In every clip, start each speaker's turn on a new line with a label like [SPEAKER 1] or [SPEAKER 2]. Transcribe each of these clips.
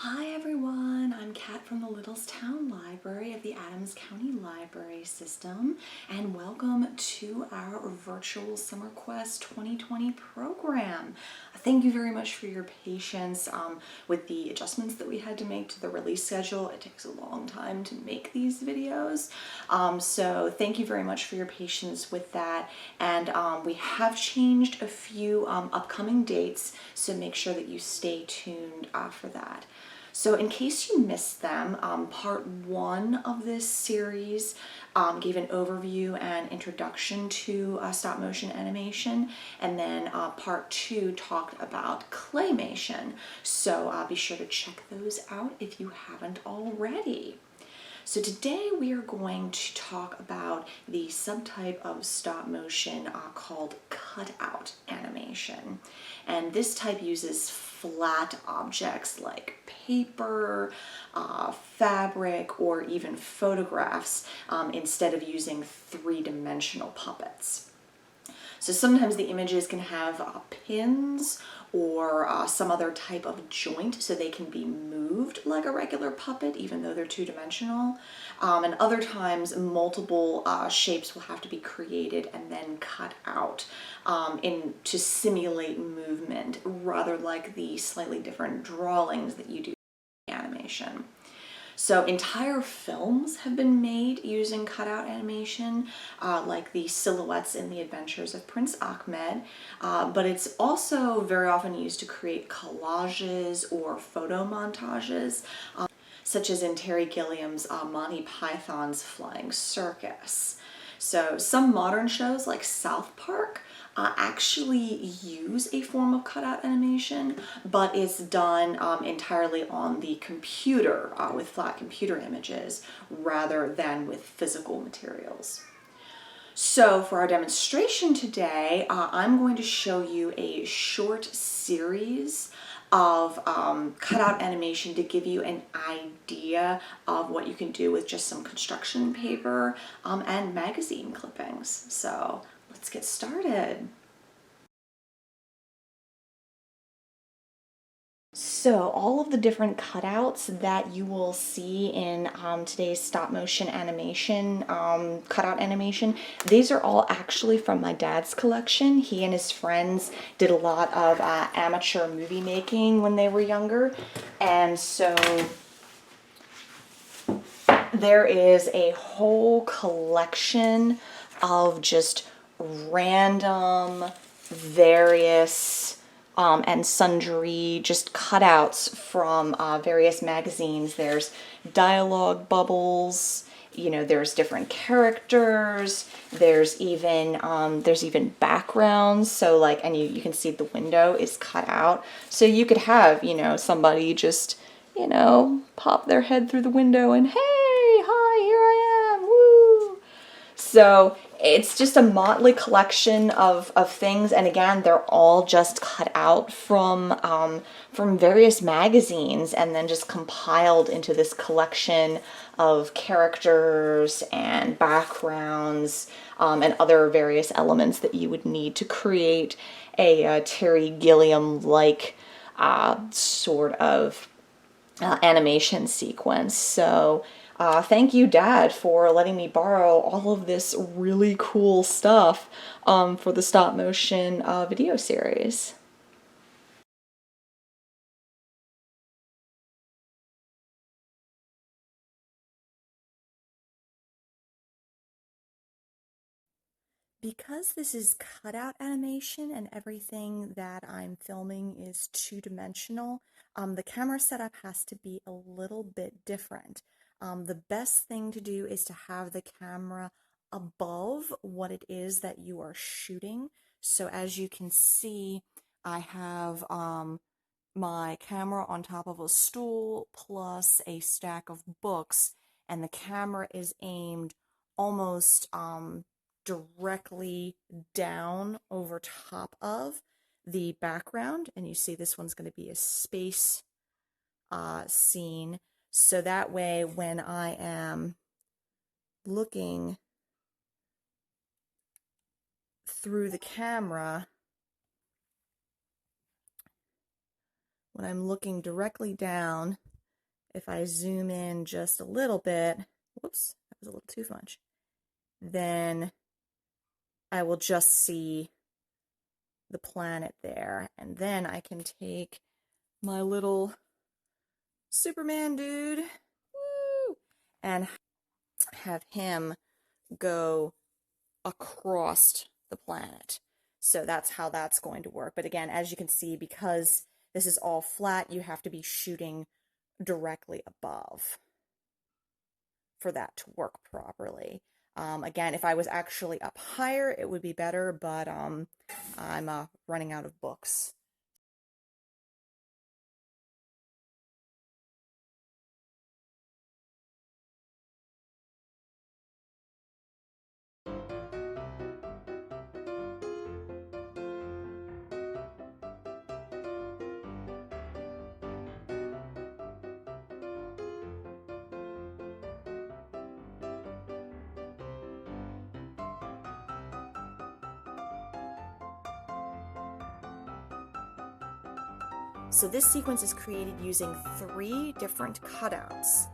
[SPEAKER 1] Hi everyone, I'm Kat from the Littlestown Library of the Adams County Library System, and welcome to our virtual Summer Quest 2020 program. Thank you very much for your patience with the adjustments that we had to make to the release schedule. It takes a long time to make these videos, so thank you very much for your patience with that. And we have changed a few upcoming dates, so make sure that you stay tuned for that. So in case you missed them, part one of this series gave an overview and introduction to stop motion animation, and then part two talked about claymation. So be sure to check those out if you haven't already. So today we are going to talk about the subtype of stop motion called cutout animation. And this type uses flat objects like paper, fabric, or even photographs instead of using three-dimensional puppets. So sometimes the images can have pins or some other type of joint so they can be moved like a regular puppet even though they're two-dimensional. And other times multiple shapes will have to be created and then cut out to simulate movement, rather like the slightly different drawings that you do in animation. So entire films have been made using cutout animation, like the silhouettes in The Adventures of Prince Ahmed, but it's also very often used to create collages or photo montages, such as in Terry Gilliam's Monty Python's Flying Circus. So some modern shows like South Park actually use a form of cutout animation, but it's done entirely on the computer with flat computer images rather than with physical materials. So for our demonstration today, I'm going to show you a short series of cutout animation to give you an idea of what you can do with just some construction paper and magazine clippings. So let's get started. So all of the different cutouts that you will see in today's stop motion animation, cutout animation, these are all actually from my dad's collection. He and his friends did a lot of amateur movie making when they were younger. And so there is a whole collection of just random, various and sundry just cutouts from various magazines. There's dialogue bubbles, there's different characters, there's even backgrounds. So like, and you can see the window is cut out. So you could have, somebody just, pop their head through the window and, hey, hi, here I am, woo! So it's just a motley collection of things, and again, they're all just cut out from various magazines and then just compiled into this collection of characters and backgrounds and other various elements that you would need to create a Terry Gilliam-like sort of animation sequence. So thank you, Dad, for letting me borrow all of this really cool stuff for the stop motion video series. Because this is cutout animation and everything that I'm filming is two-dimensional, the camera setup has to be a little bit different. The best thing to do is to have the camera above what it is that you are shooting. So as you can see, I have my camera on top of a stool plus a stack of books, and the camera is aimed almost directly down over top of the background. And you see this one's going to be a space scene. So that way when I am looking through the camera, when I'm looking directly down, if I zoom in just a little bit, whoops, that was a little too much, then I will just see the planet there. And then I can take my little Superman dude, woo, and have him go across the planet. So that's how that's going to work. But again, as you can see, because this is all flat, you have to be shooting directly above for that to work properly. Again, if I was actually up higher, it would be better, but I'm running out of books. So this sequence is created using 3 different cutouts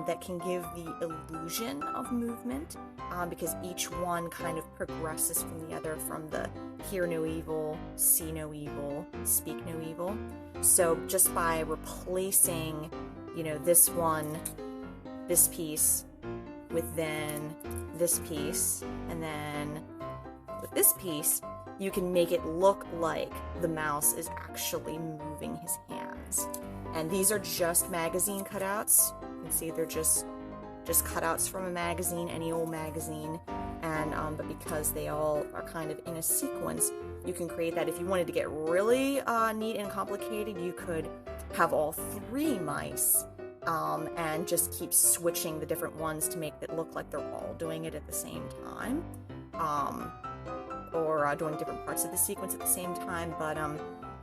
[SPEAKER 1] that can give the illusion of movement because each one kind of progresses from the other, from the hear no evil, see no evil, speak no evil. So just by replacing, this one, this piece, with then this piece, and then with this piece, you can make it look like the mouse is actually moving his hands. And these are just magazine cutouts. You can see they're just cutouts from a magazine, any old magazine. And but because they all are kind of in a sequence, you can create that. If you wanted to get really neat and complicated, you could have all 3 mice and just keep switching the different ones to make it look like they're all doing it at the same time. Or doing different parts of the sequence at the same time, but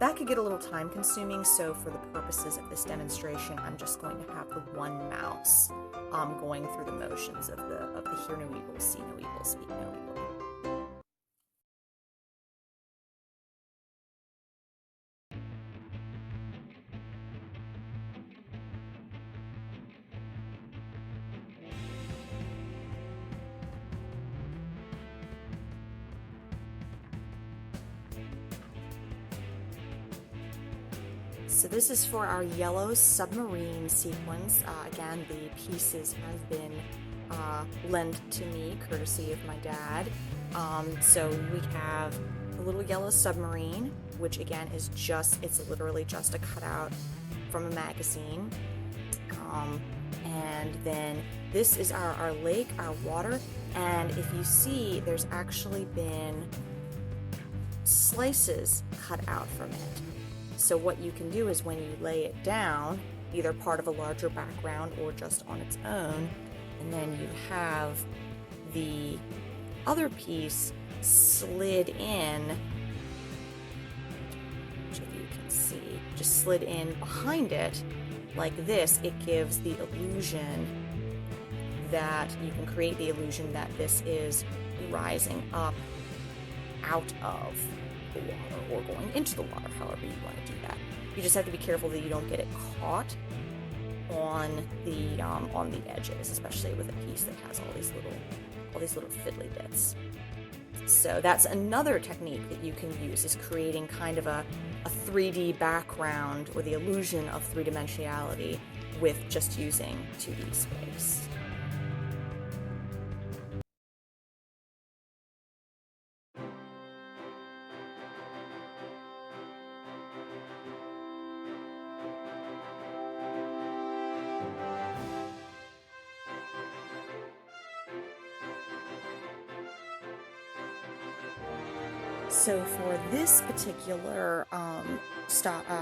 [SPEAKER 1] that could get a little time consuming, so for the purposes of this demonstration, I'm just going to have the one mouse going through the motions of the hear no evil, see no evil, speak no evil. So this is for our yellow submarine sequence. Again, the pieces have been lent to me, courtesy of my dad. So we have a little yellow submarine, which again is it's literally just a cutout from a magazine. And then this is our lake, our water, and if you see, there's actually been slices cut out from it. So what you can do is when you lay it down, either part of a larger background or just on its own, and then you have the other piece slid in, which if you can see, just slid in behind it like this, it gives the illusion that you can create the illusion that this is rising up out of the water or going into the water, however you want to do that. You just have to be careful that you don't get it caught on the edges, especially with a piece that has all these little fiddly bits. So that's another technique that you can use, is creating kind of a 3D background or the illusion of three-dimensionality with just using 2D space. So for this particular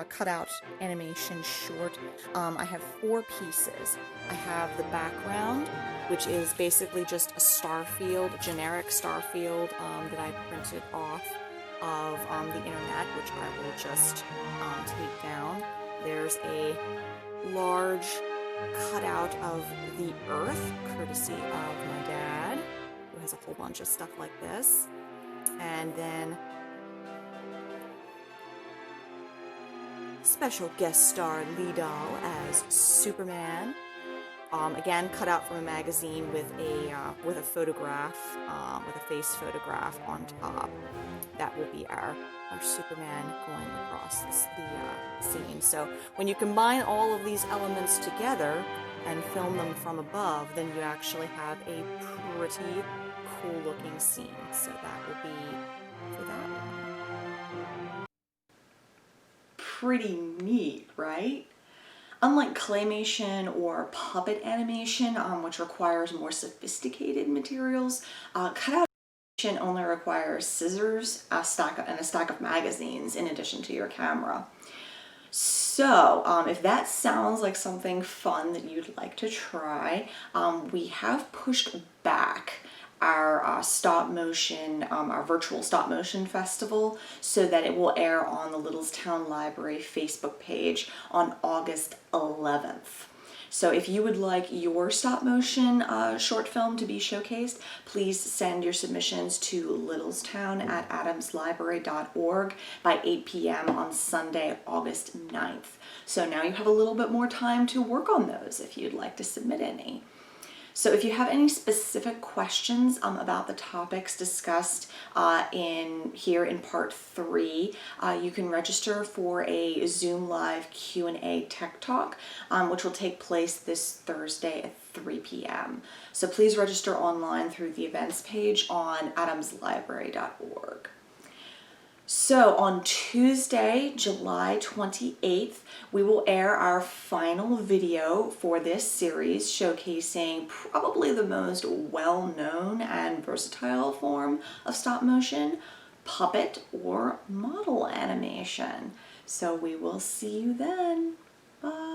[SPEAKER 1] cutout animation short, I have 4 pieces. I have the background, which is basically just a star field, a generic star field that I printed off of the internet, which I will just take down. There's a large cutout of the Earth, courtesy of my dad, who has a whole bunch of stuff like this. And then
[SPEAKER 2] special guest star Lee Dahl as Superman. Again, cut out from a magazine with a photograph, with a face photograph on top. That will be our Superman going across the scene. So when you combine all of these elements together and film them from above, then you actually have a pretty cool looking scene. So that will be for that one.
[SPEAKER 1] Pretty neat, right? Unlike claymation or puppet animation, which requires more sophisticated materials, cutout animation only requires scissors, and a stack of magazines in addition to your camera. So, if that sounds like something fun that you'd like to try, we have pushed back our stop motion, our virtual stop motion festival, so that it will air on the Littlestown Library Facebook page on August 11th. So if you would like your stop motion short film to be showcased, please send your submissions to littlestown@adamslibrary.org by 8 p.m. on Sunday, August 9th. So now you have a little bit more time to work on those if you'd like to submit any. So if you have any specific questions about the topics discussed in part 3, you can register for a Zoom Live Q&A Tech Talk, which will take place this Thursday at 3 p.m. So please register online through the events page on adamslibrary.org. So on Tuesday, July 28th, we will air our final video for this series showcasing probably the most well-known and versatile form of stop motion, puppet or model animation. So we will see you then. Bye.